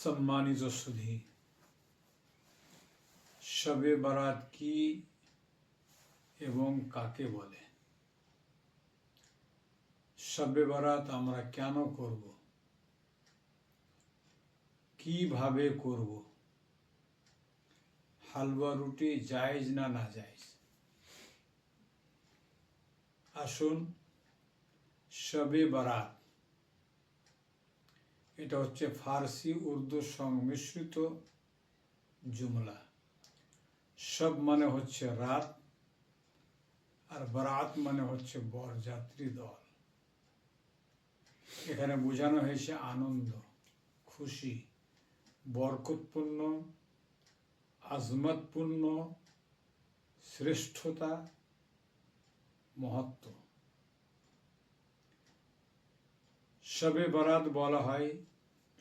সম্মানিত সুধী, শবে বারাত কি এবং কাকে বলে? শবে বারাত আমরা কেন করব, কিভাবে করব, হালুয়া রুটি জায়েজ না না জায়েজ? আসুন, শবে বারাত এটা হচ্ছে ফার্সি উর্দু সংমিশ্রিত জুমলা। শব মানে হচ্ছে রাত, আর বারাত মানে হচ্ছে বরযাত্রী দল। এখানে বোঝানো হয়েছে আনন্দ, খুশি, বরকতপূর্ণ, আজমতপূর্ণ, শ্রেষ্ঠতা, মহত্ব। শবে বারাত বলা হয়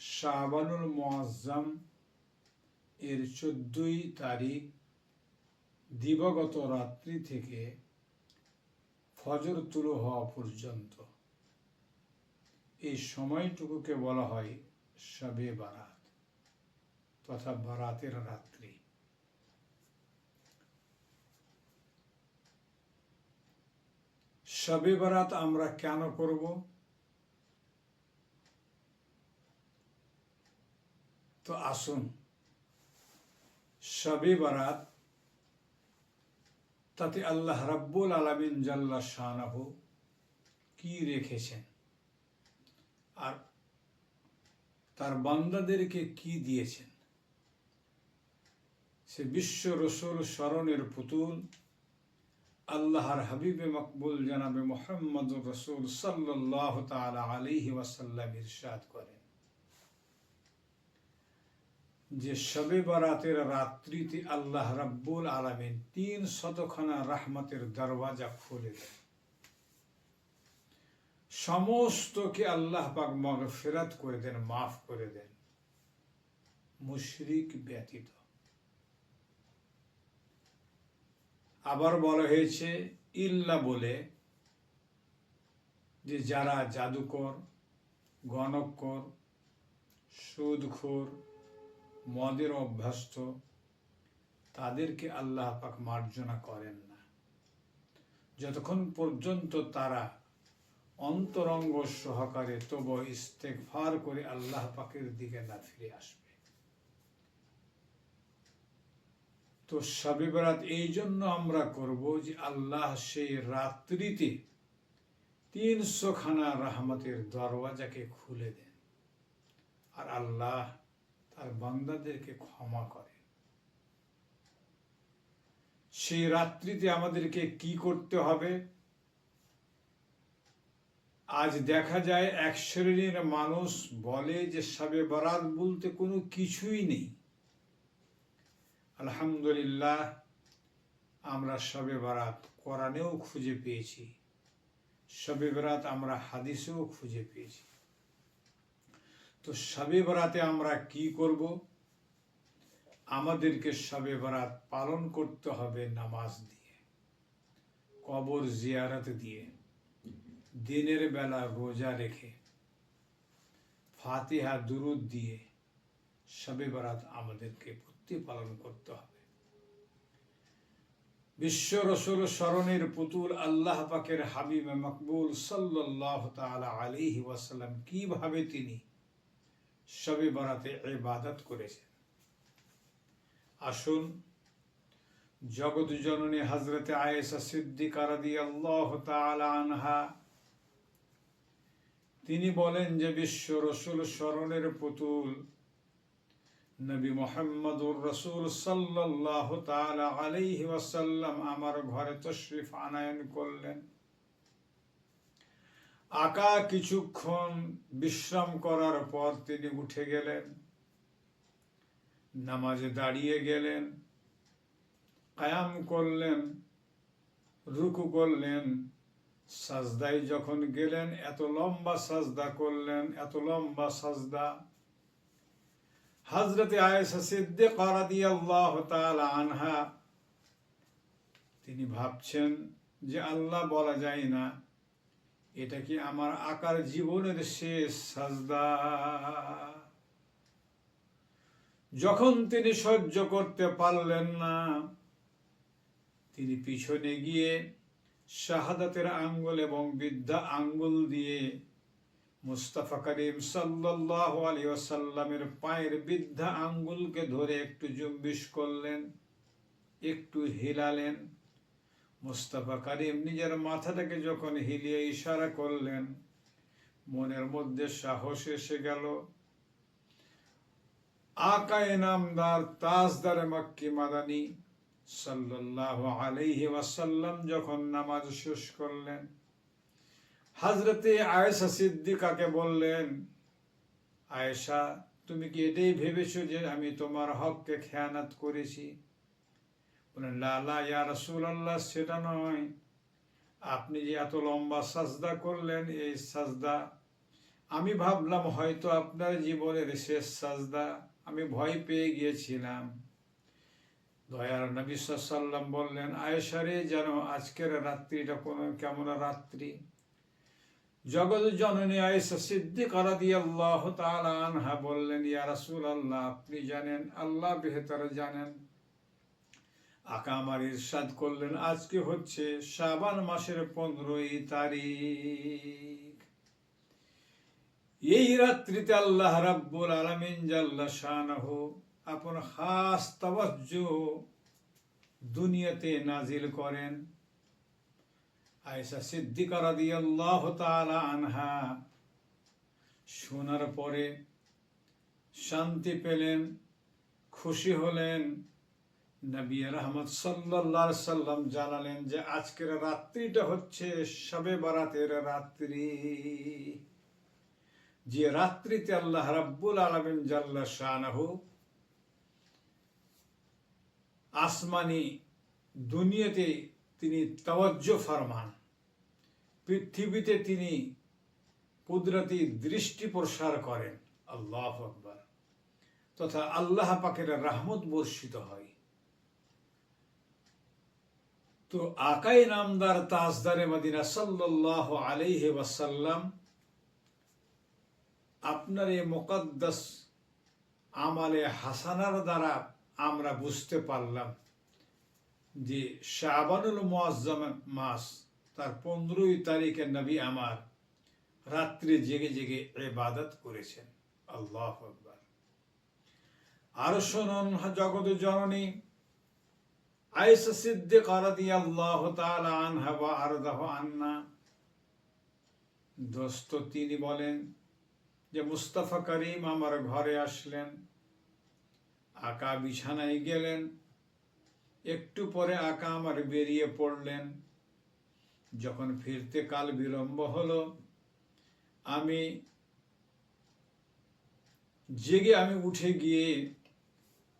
শাবানুল মুআজ্জম এর 14ই তারিখ দিবাগত রাত্রি থেকে ফজর তুলো হওয়া পর্যন্ত এই সময়টুকুকে বলা হয় শবে বারাত তথা বারাতের রাত্রি। শবে বারাত আমরা কেন করব? তো আসুন, শবে বারাত তাতে আল্লাহ রাব্বুল আলামিন জাল্লা শানাহু কি রেখেছেন আর তার বান্দাদেরকে কি দিয়েছেন, সে বিশ্ব রসুল স্মরণের পুতুল আল্লাহর হাবিবে মকবুল জনাবে মুহাম্মদুর রাসূল সাল্লাল্লাহু তাআলা আলাইহি ওয়াসাল্লাম ইরশাদ করেন যে শবে বারাতের রাত্রিতে আল্লাহ রাব্বুল আলামিন 300খানা রাহমতের দরওয়াজা খুলে দেন। সমস্তকে আল্লাহ পাক মাগফিরাত করে দেন, মাফ করে দেন, মুশরিক ব্যতীত। আবার বলা হয়েছে ইল্লা বলে, যে যারা জাদুকর, গণকর, সুদখোর, মদের অভ্যস্ত, তাদেরকে আল্লাহ পাক মার্জনা করেন না যতক্ষণ পর্যন্ত তারা অন্তরঙ্গ সহকারে তওবা ইস্তেগফার করে আল্লাহ পাকের দিকে না ফিরে আসবে। তো শবে বারাত এই জন্য আমরা করব যে আল্লাহ সেই রাত্রিতে 300খানা রহমতের দরওয়াজাকে খুলে দেন আর আল্লাহ তার বান্দাদেরকে ক্ষমা করে। সেই রাত্রিতে আমাদেরকে কি করতে হবে? আজ দেখা যায় এক শ্রেণীর মানুষ বলে যে শবে বারাত বলতে কোনো কিছুই নেই। আলহামদুলিল্লাহ, আমরা শবে বারাত কোরআনেও খুঁজে পেয়েছি, শবে বারাত আমরা হাদিসেও খুঁজে পেয়েছি। তো শবে বারাতে আমরা কি করব? আমাদেরকে শবে বারাত পালন করতে হবে নামাজ দিয়ে, কবর জিয়ারত দিয়ে, দিনের বেলা রোজা রেখে, ফাতিহা দুরুদ দিয়ে শবে বারাত আমাদেরকে প্রতিপালন করতে হবে। বিশ্ব রসুল স্মরণের পুতুল আল্লাহ পাকের হাবিবে মকবুল সাল্লাল্লাহু তাআলা আলাইহি ওয়াসাল্লাম কিভাবে তিনি শবে বারাতে ইবাদত করেছেন। আসুন, জগৎ জননী হযরতে আয়েশা সিদ্দিকা রাদিয়াল্লাহু তাআলা আনহা তিনি বলেন যে বিশ্ব রসুল স্মরণের পুতুল নবী মুহাম্মদুর রাসূল সাল্লাল্লাহু তাআলা আলাইহি ওয়াসাল্লাম আমার ঘরে তশরিফ আনায়ন করলেন। আকা কিছুক্ষণ বিশ্রাম করার পর তিনি উঠে গেলেন, নামাজে দাঁড়িয়ে গেলেন, কিয়াম করলেন, রুকু করলেন, সাজদায় যখন গেলেন এত লম্বা সাজদা করলেন, এত লম্বা সাজদা। হযরতে আয়েশা সিদ্দিকা রাদিয়াল্লাহু তাআলা আনহা তিনি ভাবছেন যে আল্লাহ, বলা যায় না এটা কি আমার আকার জীবনের শেষ সাজদা? যখন তিনি সহ্য করতে পারলেন না, তিনি পিছনে গিয়ে শাহাদাতের আঙ্গুল এবং বৃদ্ধা আঙ্গুল দিয়ে মুস্তাফা করিম সাল্লাল্লাহু আলাইহি ওয়াসাল্লামের পায়ের বৃদ্ধা আঙ্গুলকে ধরে একটু জুম্বিশ করলেন, একটু হিলালেন। মুস্তাফা করিম নিজের মাথাটাকে যখন হিলিয়ে ইশারা করলেন, মনের মধ্যে সাহস এসে গেল। আকায়ে নামদার তাজদার মক্কি মাদানী সাল্লাল্লাহু আলাইহি ওয়াসাল্লাম যখন নামাজ শেষ করলেন, হযরতে আয়েশা সিদ্দিকাকে বললেন, আয়েশা, তুমি কি এটাই ভেবেছো যে আমি তোমার হককে খেয়ানত করেছি? বলেন, লা লা ইয়া রাসূলুল্লাহ, সেটা নয়। আপনি যে এত লম্বা সাজদা করলেন, এই সাজদা আমি ভাবলাম হয়তো আপনার জীবনের শেষ সাজদা, আমি ভয় পেয়ে গিয়েছিলাম। দয়ার নবী সাল্লাল্লাহু আলাইহি ওয়াসাল্লাম বললেন, আয়েশা রে, যেন আজকের রাত্রিটা কোনো কেমন রাত্রি। জগৎ জননী আয়েশা সিদ্দিকা রাদিয়াল্লাহু তাআলা আনহা বললেন, ইয়া রাসূলুল্লাহ, আপনি জানেন, আল্লাহ বেহতর জানেন। আকা আমার ইরশাদ করলেন, আজকে হচ্ছে শাবান মাসের 15 তারিখ। এই রাত্রিতে আল্লাহ রাব্বুল আলামিন জাল্লা শানাহু আপন খাস তাওয়াজ্জুহ দুনিয়াতে নাজিল করেন। আয়েশা সিদ্দিকা রাদিয়াল্লাহু তাআলা আনহা শোনার পরে শান্তি পেলেন, খুশি হলেন। নবী রহমত সাল্লাল্লাহু আলাইহি সাল্লাম জানালেন যে আজকের রাত্রিটা হচ্ছে শবে বরাতের রাত্রি, যে রাত্রিতে আল্লাহ রাব্বুল আলামিন জাল্লা শানাহু আসমানি দুনিয়াতে তিনি তাওয়াজ্জু ফরমান, পৃথিবীতে তিনি কুদরতি দৃষ্টি প্রসার করেন, আল্লাহু আকবার, তথা আল্লাহ পাকের রহমত বর্ষিত হয়। তো আকায়ে নামদার তাজদারে মদিনা সাল্লাল্লাহু আলাইহি ওয়াসাল্লাম আপনার এই মুকদ্দাস আমালে হাসানার দ্বারা আমরা বুঝতে পারলাম যে শাবানুল মুআজ্জম মাস, তার 15 তারিখে নবী আমার রাত্রে জেগে জেগে ইবাদত করেছেন। আল্লাহু আকবার। আর শুনুন, জগৎ জননী আয়েশা সিদ্দিকা রাদিয়াল্লাহু তাআলা আনহা ওয়া আরদাহু আন্না, দোস্ত, তিনি বলেন যে মুস্তাফা করিম আমার ঘরে আসলেন, আকা বিছানায় গেলেন, একটু পরে আকা আমার বেরিয়ে পড়লেন। যখন ফিরতে কাল বিলম্ব হলো, আমি জেগে উঠে গিয়ে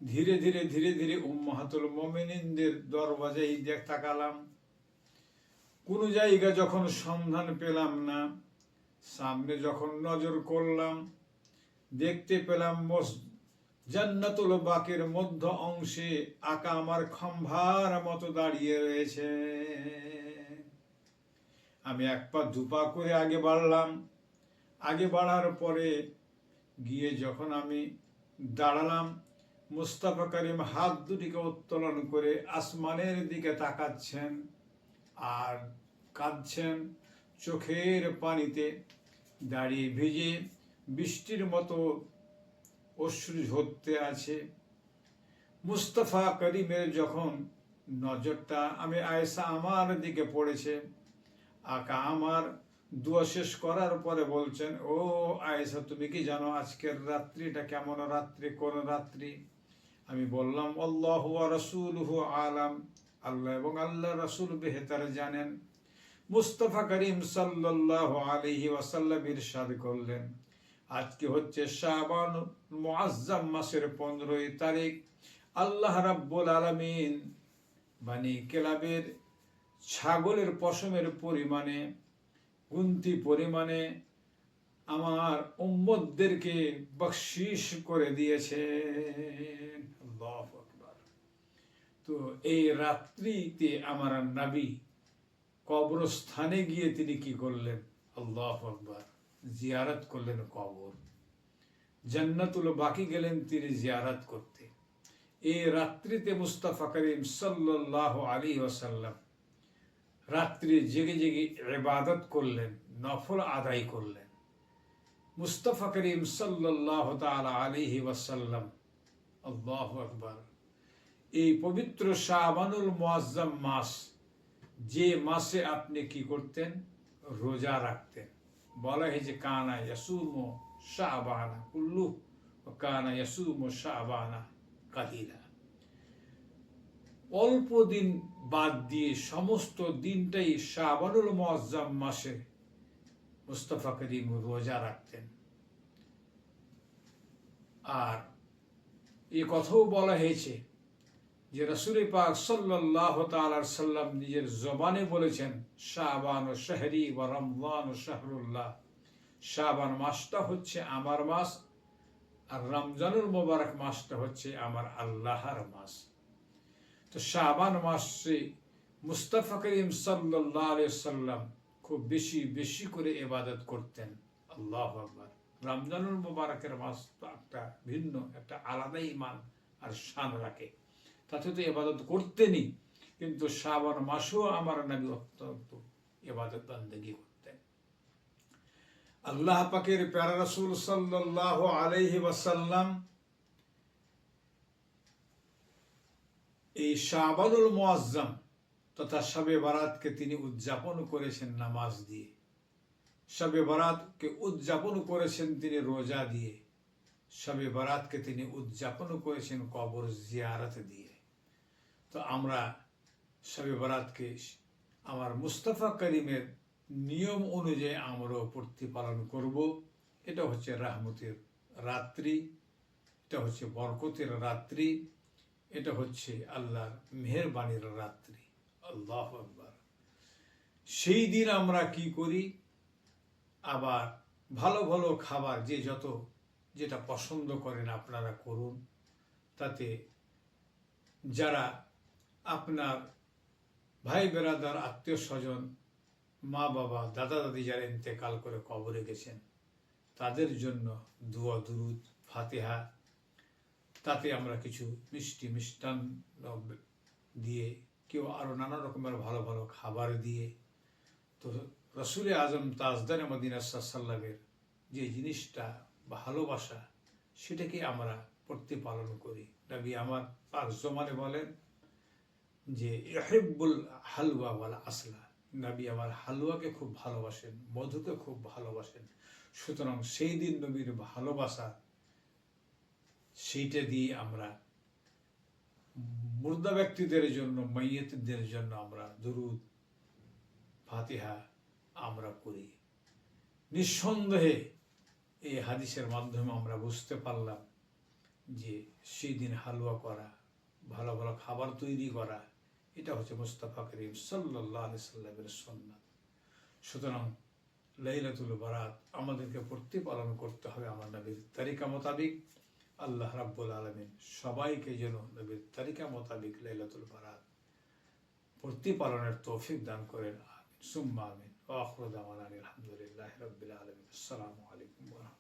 ধীরে ধীরে ধীরে ধীরে উম্মাহাতুল মুমিনিনদের দরওয়াজায় তাকালাম। কোনো জায়গা যখন সন্ধান পেলাম না, সামনে যখন নজর করলাম, দেখতে পেলাম জান্নাতুল বাকির মধ্য অংশে আকা আমার খম্ভার মতো দাঁড়িয়ে রয়েছে। আমি এক পা দুপা করে আগে বাড়লাম। আগে বাড়ার পরে গিয়ে যখন আমি দাঁড়ালাম, মুস্তাফা করিম হাত দুটিকে উত্তোলন করে আসমানের দিকে তাকাচ্ছেন আর কাঁদছেন, চোখের পানিতে দাঁড়িয়ে ভিজে বৃষ্টির মতো অশ্রু ঝরতে আছে। মুস্তাফা করিমের যখন নজরটা আমি আয়েশা আমার দিকে পড়েছে, আকা আমার দোয়া শেষ করার পরে বলছেন, ও আয়েশা, তুমি কি জানো আজকের রাত্রিটা কেমন রাত্রি, কোন রাত্রি? আমি বললাম, আল্লাহু ওয়া রাসূলুহু আলাম, আল্লাহ এবং আল্লাহ রাসূল বেহতর জানেন। মুস্তাফা করিম সাল্লাল্লাহু আলাইহি ওয়াসাল্লাম ইরশাদ করলেন, আজকে হচ্ছে শাবান মুআজ্জম মাসের 15 তারিখ। আল্লাহ রাব্বুল আলামিন বানি কেলাবের ছাগলের পশমের পরিমাণে, গুনতি পরিমাণে আমার উম্মতদেরকে বখশিশ করে দিয়েছে। আল্লাহু আকবার। তো এই রাত্রিতে আমার নবী কবরস্থানে গিয়ে তিনি কি করলেন? আল্লাহু আকবার, জিয়ারত করলেন কবর। জান্নাতুল বাকি গেলেন তিনি জিয়ারত করতে। এই রাত্রিতে মুস্তাফা করিম সাল্লাল্লাহু আলাইহি ওয়াসাল্লাম রাত্রি জেগে জেগে ইবাদত করলেন, নফল আদায় করলেন। মুস্তাফা করিম সাল্লাল্লাহু তাআলা আলাইহি ওয়াসাল্লাম, আল্লাহু আকবার, এই পবিত্র শাবানুল মুআজ্জাম মাস, যে মাসে আপনি কি করতেন? রোজা রাখতেন। বলা হয়েছে কানা ইয়াসুমু শাবানা কুল্লু ওয়া কানা ইয়াসুমু শাবানা কালিলা। অল্প দিন বাদ দিয়ে সমস্ত দিনটাই শাবানুল মুআজ্জাম মাসে মুস্তাফা করিম রোজা রাখতেন। আর এ কথাও বলা হয়েছে যে রাসূল পাক সাল্লাল্লাহু তাআলা সাল্লাম নিজের জবানে বলেছেন, শাবান ও শাহরি ওয়া রমজান ও শাহরুল্লাহ, শাবান মাসটা হচ্ছে আমার মাস, আর রমজানুল মুবারক মাসটা হচ্ছে আমার আল্লাহর মাস। তো শাবান মাসে মুস্তাফা করিম সাল্লাল্লাহু আলাইহি সাল্লাম খুব বেশি বেশি করে ইবাদত করতেন। আল্লাহু আকবার। রমজানুল মুবারকের মাস তো একটা ভিন্ন, একটা আলাদা ঈমান আর শান রাখে, তাতে তো ইবাদত করতেনই, কিন্তু শাবান মাসেও আমার নবী অত্যন্ত ইবাদত বন্দেগী করতেন। আল্লাহ পাকের প্যারা রাসূল সাল্লাল্লাহু আলাইহি ওয়াসাল্লাম এই শাবানুল মুআজ্জাম তথা শবে বারাতকে তিনি উদযাপন করেছেন নামাজ দিয়ে, শবে বারাতকে উদযাপন করেছেন তিনি রোজা দিয়ে, শবে বারাতকে তিনি উদযাপন করেছেন কবর জিয়ারত দিয়ে। তো আমরা শবে বারাতকে আমার মুস্তাফা করিমের নিয়ম অনুযায়ী আমরাও প্রতিপালন করব। এটা হচ্ছে রহমতের রাত্রি, এটা হচ্ছে বরকতের রাত্রি, এটা হচ্ছে আল্লাহর মেহেরবানির রাত্রি। আল্লাহু আকবার। সেই দিন আমরা কি করি? আবার ভালো ভালো খাবার যে যত যেটা পছন্দ করেন আপনারা করুন। তাতে যারা আপনার ভাই বেরাদার, আত্মীয় স্বজন, মা বাবা, দাদা দাদি যারা ইন্তেকাল করে কবরে গেছেন, তাদের জন্য দুয়া দুরুদ ফাতিহা, তাতে আমরা কিছু মিষ্টি মিষ্টান্ন দিয়ে, কেউ আরো নানা রকমের ভালো ভালো খাবার দিয়ে, তো রসুল আজম তাজদার মদিনা সাল্লামের যে জিনিসটা ভালোবাসা, সেটাকে আমরা প্রতিপালন করি। নবী আমার পাক জমানে বলেন যে ইহিব্বুল হালওয়া ওয়াল আসলা, নবী আমার হালুয়াকে খুব ভালোবাসেন, মধুকে খুব ভালোবাসেন। সুতরাং সেই দিন নবীর ভালোবাসা, সেইটা দিয়ে আমরা মুর্দা ব্যক্তিদের জন্য, মাইয়িতদের জন্য আমরা দুরুদ ফাতিহা আমরা করি। নিঃসন্দেহে এই হাদিসের মাধ্যমে আমরা বুঝতে পারলাম যে সেই দিন হালুয়া করা, ভালো ভালো খাবার তৈরি করা, এটা হচ্ছে মুস্তাফা করিম সাল্লাল্লাহু আলাইহি সাল্লামের সুন্নাত। সুতরাং লাইলাতুল বারাত আমাদেরকে প্রতিপালন করতে হবে আমার নবীর তরিকা মোতাবিক। আল্লাহ রাব্বুল আলামিন সবাইকে যেন নবীর তরিকা মোতাবিক লাইলাতুল বারাত প্রতিপালনের তৌফিক দান করেন। আমিন সুম্মা আমিন। ওয়া আখিরু দাওয়ানা আলহামদুলিল্লাহি রাব্বিল আলামিন। আসসালামু আলাইকুম ওয়া রাহমাতুল্লাহ।